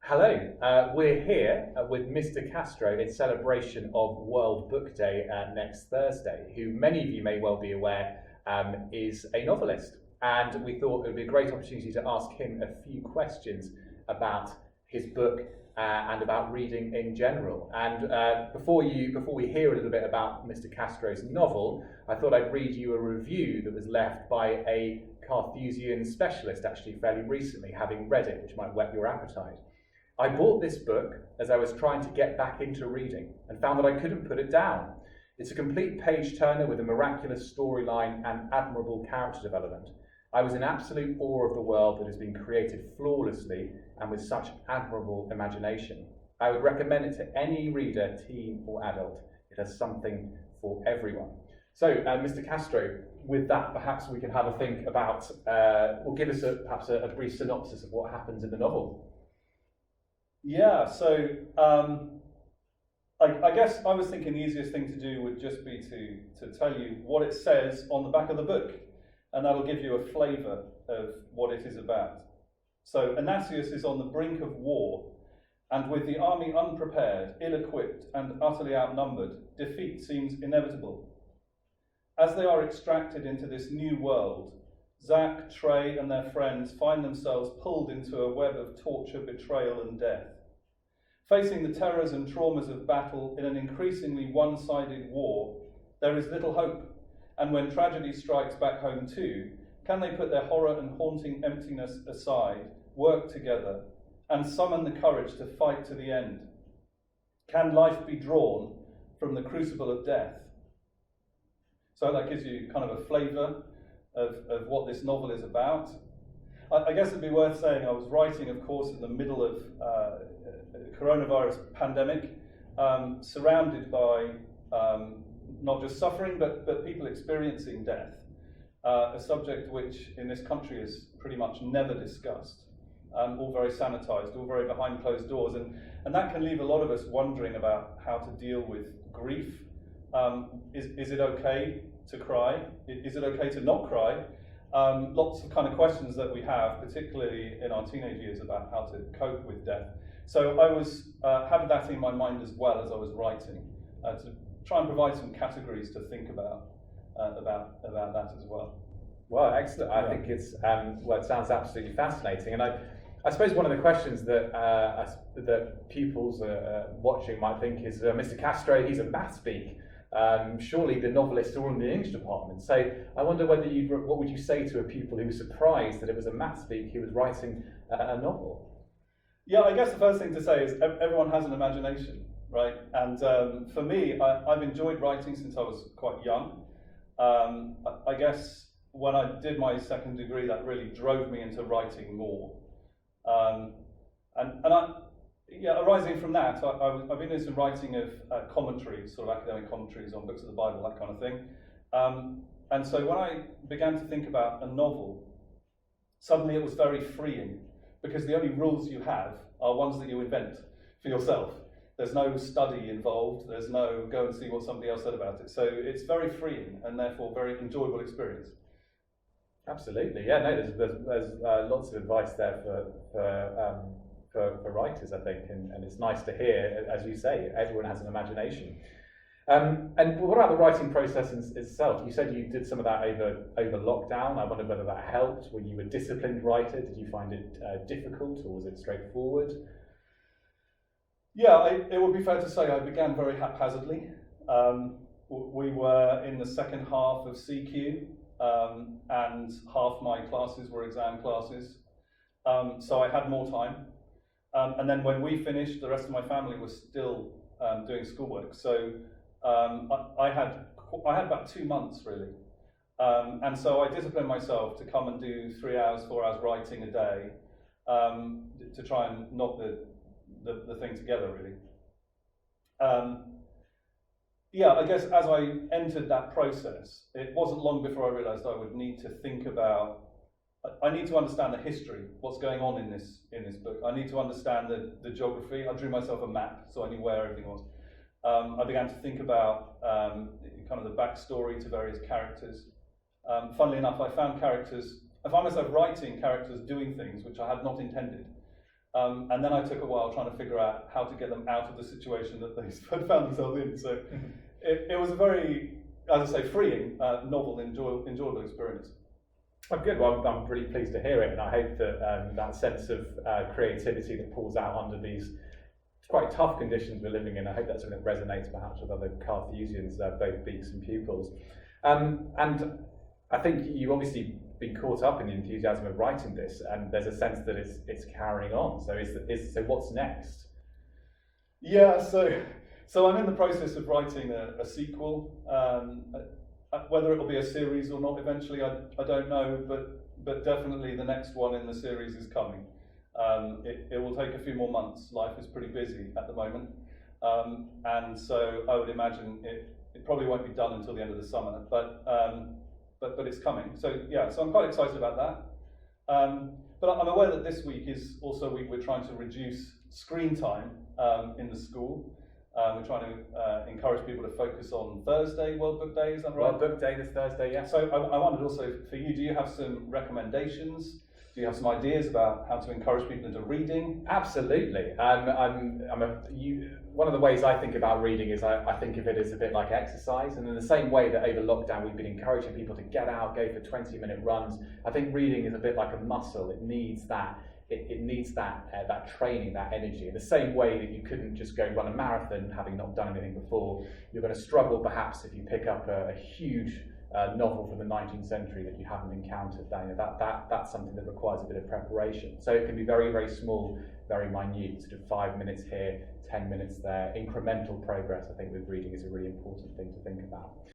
Hello, we're here with Mr. Castro in celebration of World Book Day next Thursday, who many of you may well be aware is a novelist. And we thought it would be a great opportunity to ask him a few questions about his book and about reading in general. And before we hear a little bit about Mr. Castro's novel, I thought I'd read you a review that was left by a Carthusian specialist actually fairly recently, having read it, which might whet your appetite. I bought this book as I was trying to get back into reading and found that I couldn't put it down. It's a complete page-turner with a miraculous storyline and admirable character development. I was in absolute awe of the world that has been created flawlessly and with such admirable imagination. I would recommend it to any reader, teen or adult. It has something for everyone. So, Mr. Castro, with that, perhaps we can have a think about, or give us perhaps a brief synopsis of what happens in the novel. Yeah, so I guess I was thinking the easiest thing to do would just be to tell you what it says on the back of the book, and that'll give you a flavour of what it is about. So Onasius is on the brink of war, and with the army unprepared, ill-equipped, and utterly outnumbered, defeat seems inevitable. As they are extracted into this new world, Zach, Trey, and their friends find themselves pulled into a web of torture, betrayal, and death. Facing the terrors and traumas of battle in an increasingly one-sided war, there is little hope. And when tragedy strikes back home too, can they put their horror and haunting emptiness aside, work together, and summon the courage to fight to the end? Can life be drawn from the crucible of death? So that gives you kind of a flavour of what this novel is about. I guess it'd be worth saying I was writing, of course, in the middle of coronavirus pandemic, surrounded by not just suffering, but people experiencing death, a subject which in this country is pretty much never discussed, all very sanitized, all very behind closed doors, and that can leave a lot of us wondering about how to deal with grief. Is it okay to cry? Is it okay to not cry? Lots of kind of questions that we have, particularly in our teenage years, about how to cope with death. So I was having that in my mind as well as I was writing, to try and provide some categories to think about that as well. Well, excellent. I think it's it sounds absolutely fascinating, and I suppose one of the questions that that pupils watching might think is, Mr. Castro, he's a maths geek. Surely the novelists are all in the English department. So I wonder what would you say to a pupil who was surprised that it was a maths geek who was writing a novel? Yeah, I guess the first thing to say is everyone has an imagination, right? And for me, I've enjoyed writing since I was quite young. I guess when I did my second degree, that really drove me into writing more. Arising from that, I've been doing some writing of commentaries, sort of academic commentaries on books of the Bible, that kind of thing. And so when I began to think about a novel, suddenly it was very freeing, because the only rules you have are ones that you invent for yourself. There's no study involved, there's no go and see what somebody else said about it. So it's very freeing and therefore very enjoyable experience. Absolutely, yeah, no, there's lots of advice there for writers, I think, and it's nice to hear, as you say, everyone has an imagination. And what about the writing process itself? You said you did some of that over lockdown. I wonder whether that helped. Were you a disciplined writer? Did you find it difficult, or was it straightforward? Yeah, it would be fair to say I began very haphazardly. We were in the second half of CQ, and half my classes were exam classes, so I had more time. And then when we finished, the rest of my family was still doing schoolwork. So I had about 2 months really. And so I disciplined myself to come and do 3 hours, 4 hours writing a day, to try and knock the thing together really. I guess as I entered that process, it wasn't long before I realised I would need to think about, I need to understand the history, what's going on in this book. I need to understand the geography. I drew myself a map so I knew where everything was. I began to think about kind of the backstory to various characters. Funnily enough, I found myself writing characters doing things which I had not intended. And then I took a while trying to figure out how to get them out of the situation that they had found themselves in. So it was a very, as I say, freeing, novel, enjoyable experience. Oh, good. Well, I'm really pleased to hear it, and I hope that that sense of creativity that pulls out under these quite tough conditions we're living in, I hope that's something that resonates perhaps with other Carthusians, both beaks and pupils. And I think you obviously been caught up in the enthusiasm of writing this, and there's a sense that it's carrying on. So so what's next? Yeah, so I'm in the process of writing a sequel. Whether it'll be a series or not eventually, I don't know, but definitely the next one in the series is coming. It will take a few more months. Life is pretty busy at the moment, and so I would imagine it probably won't be done until the end of the summer. But it's coming. So yeah, so I'm quite excited about that. But I'm aware that this week is also a week we're trying to reduce screen time in the school. We're trying to encourage people to focus on Thursday, World Book Day, is that right? World Book Day this Thursday, yeah. So I wondered also for you, do you have some recommendations? Do you have some ideas about how to encourage people into reading? Absolutely. One of the ways I think about reading is I think of it as a bit like exercise, and in the same way that over lockdown we've been encouraging people to get out, go for 20-minute runs, I think reading is a bit like a muscle. It needs that. It needs that training, that energy. In the same way that you couldn't just go run a marathon having not done anything before, you're going to struggle perhaps if you pick up a huge novel from the 19th century that you haven't encountered. That's something that requires a bit of preparation. So it can be very, very small, very minute, sort of 5 minutes here, 10 minutes there. Incremental progress, I think, with reading is a really important thing to think about.